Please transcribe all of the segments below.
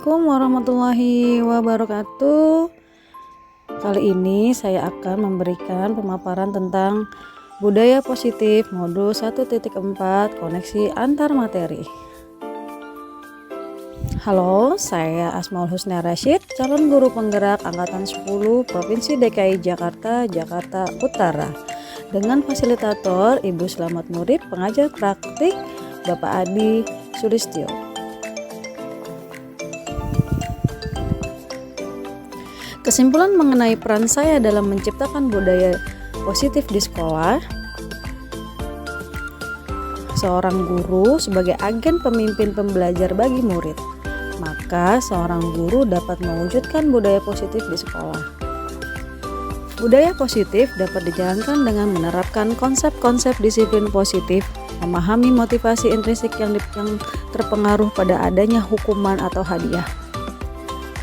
Assalamualaikum warahmatullahi wabarakatuh. Kali ini saya akan memberikan pemaparan tentang budaya positif modul 1.4 koneksi antar materi. Halo, saya Asmaul Husna Rashid, calon guru penggerak angkatan 10 Provinsi DKI Jakarta, Jakarta Utara. Dengan fasilitator Ibu Selamat Murid, pengajar praktik Bapak Adi Sulistyo. Kesimpulan mengenai peran saya dalam menciptakan budaya positif di sekolah. Seorang guru sebagai agen pemimpin pembelajar bagi murid, maka seorang guru dapat mewujudkan budaya positif di sekolah. Budaya positif dapat dijalankan dengan menerapkan konsep-konsep disiplin positif, memahami motivasi intrinsik yang terpengaruh pada adanya hukuman atau hadiah.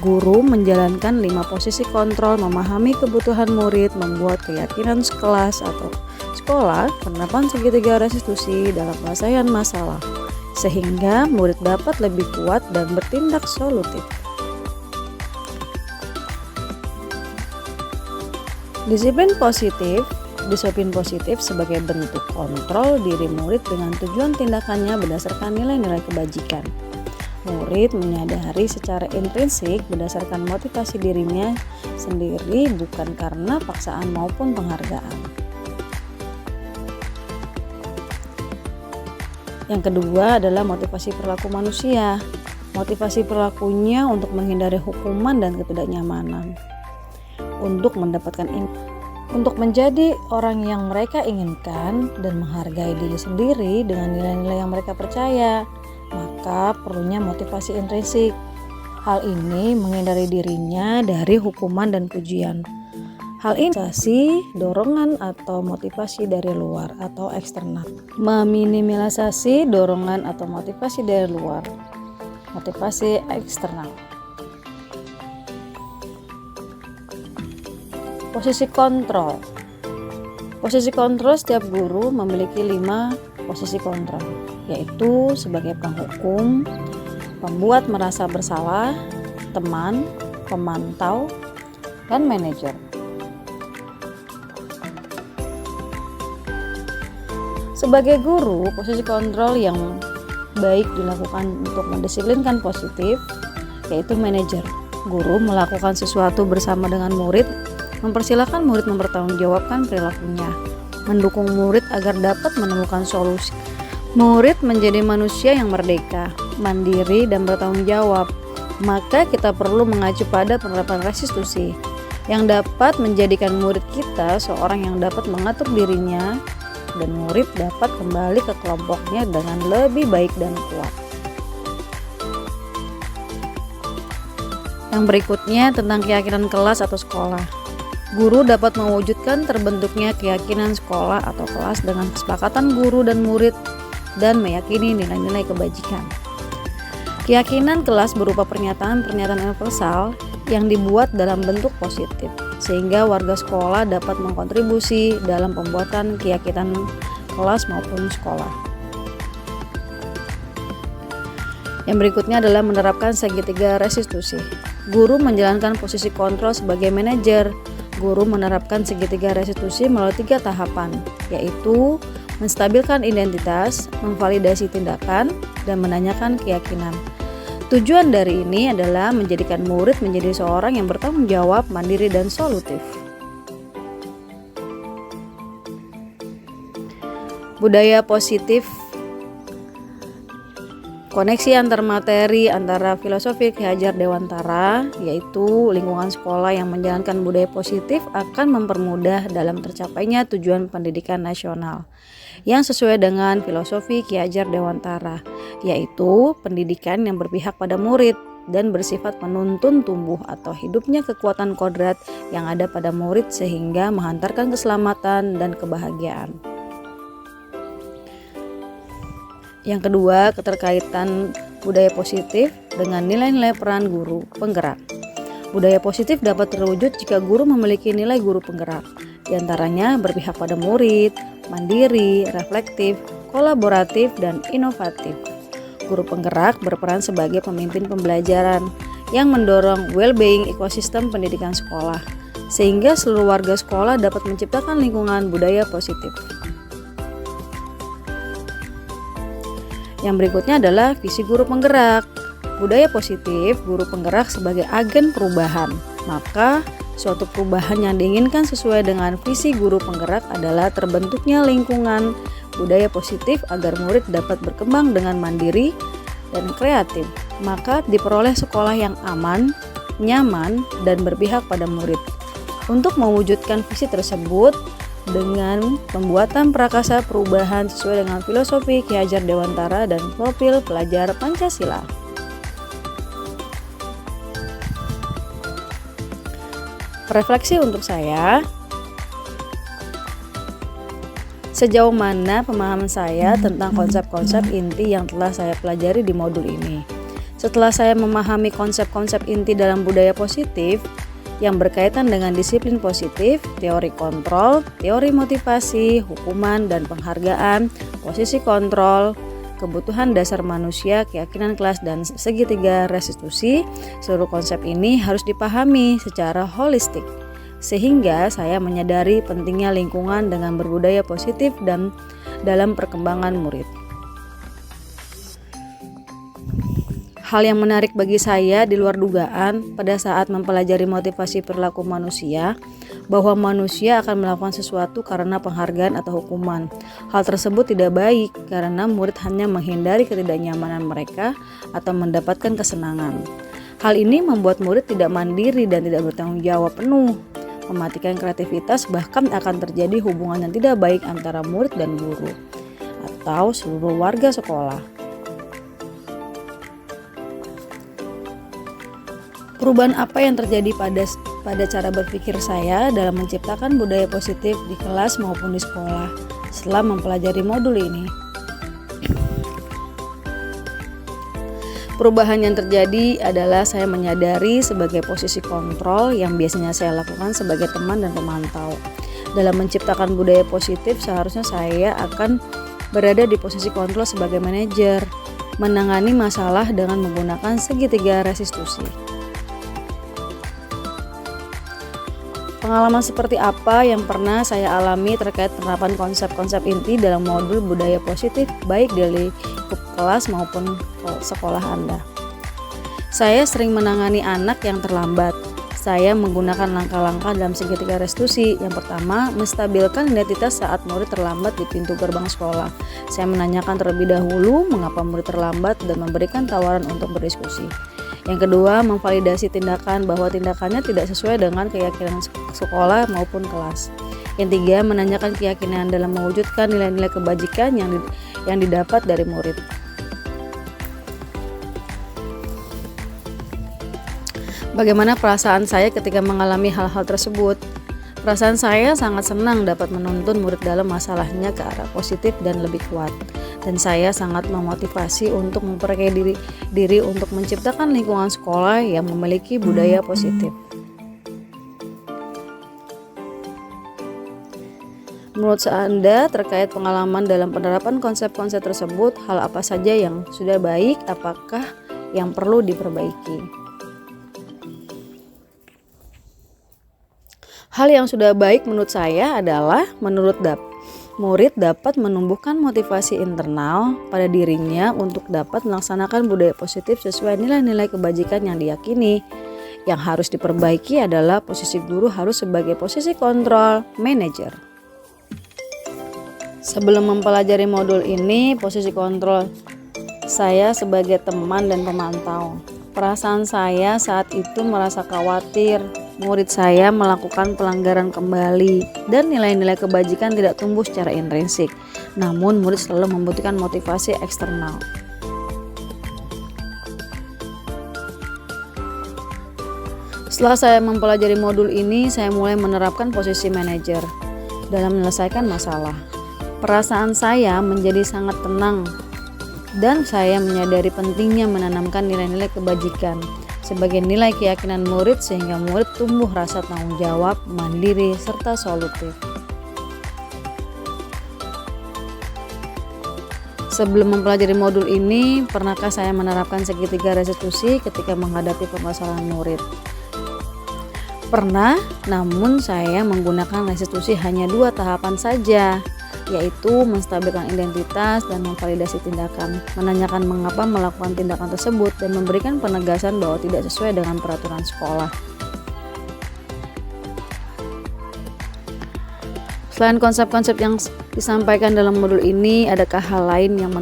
Guru menjalankan 5 posisi kontrol, memahami kebutuhan murid, membuat keyakinan kelas atau sekolah, penerapan segitiga restitusi dalam penyelesaian masalah, sehingga murid dapat lebih kuat dan bertindak solutif. Disiplin positif sebagai bentuk kontrol diri murid dengan tujuan tindakannya berdasarkan nilai-nilai kebajikan. Murid menyadari secara intrinsik berdasarkan motivasi dirinya sendiri, bukan karena paksaan maupun penghargaan. Yang kedua adalah motivasi perilaku manusia. Motivasi perilakunya untuk menghindari hukuman dan ketidaknyamanan. Untuk menjadi orang yang mereka inginkan dan menghargai diri sendiri dengan nilai-nilai yang mereka percaya, maka perlunya motivasi intrinsik. Hal ini menghindari dirinya dari hukuman dan pujian. Hal ini dorongan atau motivasi dari luar atau eksternal. Meminimalisasi dorongan atau motivasi dari luar, motivasi eksternal. Posisi kontrol. Posisi kontrol setiap guru memiliki 5 posisi kontrol, yaitu sebagai penghukum, pembuat merasa bersalah, teman, pemantau, dan manajer. Sebagai guru, posisi kontrol yang baik dilakukan untuk mendisiplinkan positif, yaitu manajer. Guru melakukan sesuatu bersama dengan murid, mempersilahkan murid mempertanggungjawabkan perilakunya, mendukung murid agar dapat menemukan solusi. Murid menjadi manusia yang merdeka, mandiri, dan bertanggung jawab. Maka kita perlu mengacu pada penerapan restitusi yang dapat menjadikan murid kita seorang yang dapat mengatur dirinya, dan murid dapat kembali ke kelompoknya dengan lebih baik dan kuat. Yang berikutnya tentang keyakinan kelas atau sekolah. Guru dapat mewujudkan terbentuknya keyakinan sekolah atau kelas dengan kesepakatan guru dan murid dan meyakini nilai-nilai kebajikan. Keyakinan kelas berupa pernyataan-pernyataan universal yang dibuat dalam bentuk positif, sehingga warga sekolah dapat mengkontribusi dalam pembuatan keyakinan kelas maupun sekolah. Yang berikutnya adalah menerapkan segitiga restitusi. Guru menjalankan posisi kontrol sebagai manajer. Guru menerapkan segitiga restitusi melalui 3 tahapan, yaitu menstabilkan identitas, memvalidasi tindakan, dan menanyakan keyakinan. Tujuan dari ini adalah menjadikan murid menjadi seorang yang bertanggung jawab, mandiri, dan solutif. Budaya positif. Koneksi antar materi antara filosofi Ki Hajar Dewantara, yaitu lingkungan sekolah yang menjalankan budaya positif akan mempermudah dalam tercapainya tujuan pendidikan nasional yang sesuai dengan filosofi Ki Hajar Dewantara, yaitu pendidikan yang berpihak pada murid dan bersifat menuntun tumbuh atau hidupnya kekuatan kodrat yang ada pada murid sehingga menghantarkan keselamatan dan kebahagiaan. Yang kedua, keterkaitan budaya positif dengan nilai-nilai peran guru penggerak. Budaya positif dapat terwujud jika guru memiliki nilai guru penggerak, diantaranya berpihak pada murid, mandiri, reflektif, kolaboratif, dan inovatif. Guru penggerak berperan sebagai pemimpin pembelajaran yang mendorong well-being ekosistem pendidikan sekolah, sehingga seluruh warga sekolah dapat menciptakan lingkungan budaya positif. Yang berikutnya adalah visi guru penggerak. Budaya positif, guru penggerak sebagai agen perubahan. Maka, suatu perubahan yang diinginkan sesuai dengan visi guru penggerak adalah terbentuknya lingkungan budaya positif agar murid dapat berkembang dengan mandiri dan kreatif. Maka diperoleh sekolah yang aman, nyaman, dan berpihak pada murid. Untuk mewujudkan visi tersebut dengan pembuatan prakasa perubahan sesuai dengan filosofi Ki Hajar Dewantara dan profil pelajar Pancasila. Refleksi untuk saya, sejauh mana pemahaman saya tentang konsep-konsep inti yang telah saya pelajari di modul ini. Setelah saya memahami konsep-konsep inti dalam budaya positif yang berkaitan dengan disiplin positif, teori kontrol, teori motivasi, hukuman dan penghargaan, posisi kontrol, kebutuhan dasar manusia, keyakinan kelas, dan segitiga restitusi, seluruh konsep ini harus dipahami secara holistik. Sehingga saya menyadari pentingnya lingkungan dengan berbudaya positif dan dalam perkembangan murid. Hal yang menarik bagi saya di luar dugaan pada saat mempelajari motivasi perilaku manusia, bahwa manusia akan melakukan sesuatu karena penghargaan atau hukuman. Hal tersebut tidak baik karena murid hanya menghindari ketidaknyamanan mereka atau mendapatkan kesenangan. Hal ini membuat murid tidak mandiri dan tidak bertanggung jawab penuh, mematikan kreativitas, bahkan akan terjadi hubungan yang tidak baik antara murid dan guru atau seluruh warga sekolah. Perubahan apa yang terjadi pada cara berpikir saya dalam menciptakan budaya positif di kelas maupun di sekolah setelah mempelajari modul ini? Perubahan yang terjadi adalah saya menyadari sebagai posisi kontrol yang biasanya saya lakukan sebagai teman dan pemantau. Dalam menciptakan budaya positif, seharusnya saya akan berada di posisi kontrol sebagai manajer, menangani masalah dengan menggunakan segitiga restitusi. Pengalaman seperti apa yang pernah saya alami terkait penerapan konsep-konsep inti dalam modul budaya positif baik di lingkup kelas maupun sekolah Anda? Saya sering menangani anak yang terlambat. Saya menggunakan langkah-langkah dalam segitiga restitusi. Yang pertama, menstabilkan identitas saat murid terlambat di pintu gerbang sekolah. Saya menanyakan terlebih dahulu mengapa murid terlambat dan memberikan tawaran untuk berdiskusi. Yang kedua, memvalidasi tindakan bahwa tindakannya tidak sesuai dengan keyakinan sekolah maupun kelas. Yang tiga, menanyakan keyakinan dalam mewujudkan nilai-nilai kebajikan yang didapat dari murid. Bagaimana perasaan saya ketika mengalami hal-hal tersebut? Perasaan saya sangat senang dapat menuntun murid dalam masalahnya ke arah positif dan lebih kuat. Dan saya sangat memotivasi untuk memperkaya diri untuk menciptakan lingkungan sekolah yang memiliki budaya positif. Menurut Anda terkait pengalaman dalam penerapan konsep-konsep tersebut, hal apa saja yang sudah baik, apakah yang perlu diperbaiki? Hal yang sudah baik menurut saya adalah murid dapat menumbuhkan motivasi internal pada dirinya untuk dapat melaksanakan budaya positif sesuai nilai-nilai kebajikan yang diyakini. Yang harus diperbaiki adalah posisi guru harus sebagai posisi kontrol manajer. Sebelum mempelajari modul ini, posisi kontrol saya sebagai teman dan pemantau. Perasaan saya saat itu merasa khawatir murid saya melakukan pelanggaran kembali dan nilai-nilai kebajikan tidak tumbuh secara intrinsik. Namun murid selalu membutuhkan motivasi eksternal. Setelah saya mempelajari modul ini, saya mulai menerapkan posisi manajer dalam menyelesaikan masalah. Perasaan saya menjadi sangat tenang dan saya menyadari pentingnya menanamkan nilai-nilai kebajikan sebagai nilai keyakinan murid sehingga murid tumbuh rasa tanggung jawab, mandiri, serta solutif. Sebelum mempelajari modul ini, pernahkah saya menerapkan segitiga restitusi ketika menghadapi permasalahan murid? Pernah, namun saya menggunakan restitusi hanya 2 tahapan saja, yaitu menstabilkan identitas dan memvalidasi tindakan, menanyakan mengapa melakukan tindakan tersebut, dan memberikan penegasan bahwa tidak sesuai dengan peraturan sekolah. Selain konsep-konsep yang disampaikan dalam modul ini, adakah hal lain yang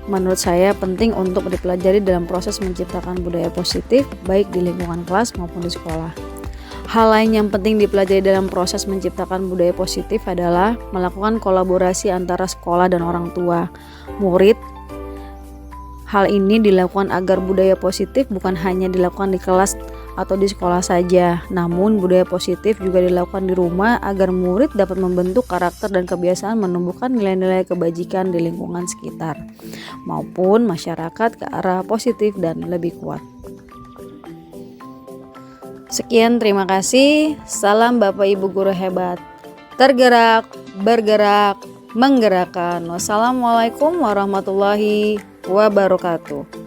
menurut saya penting untuk dipelajari dalam proses menciptakan budaya positif, baik di lingkungan kelas maupun di sekolah? Hal lain yang penting dipelajari dalam proses menciptakan budaya positif adalah melakukan kolaborasi antara sekolah dan orang tua, murid. Hal ini dilakukan agar budaya positif bukan hanya dilakukan di kelas atau di sekolah saja, namun budaya positif juga dilakukan di rumah agar murid dapat membentuk karakter dan kebiasaan menumbuhkan nilai-nilai kebajikan di lingkungan sekitar maupun masyarakat ke arah positif dan lebih kuat. Sekian, terima kasih. Salam Bapak Ibu guru hebat. Tergerak, bergerak, menggerakkan. Wassalamualaikum warahmatullahi wabarakatuh.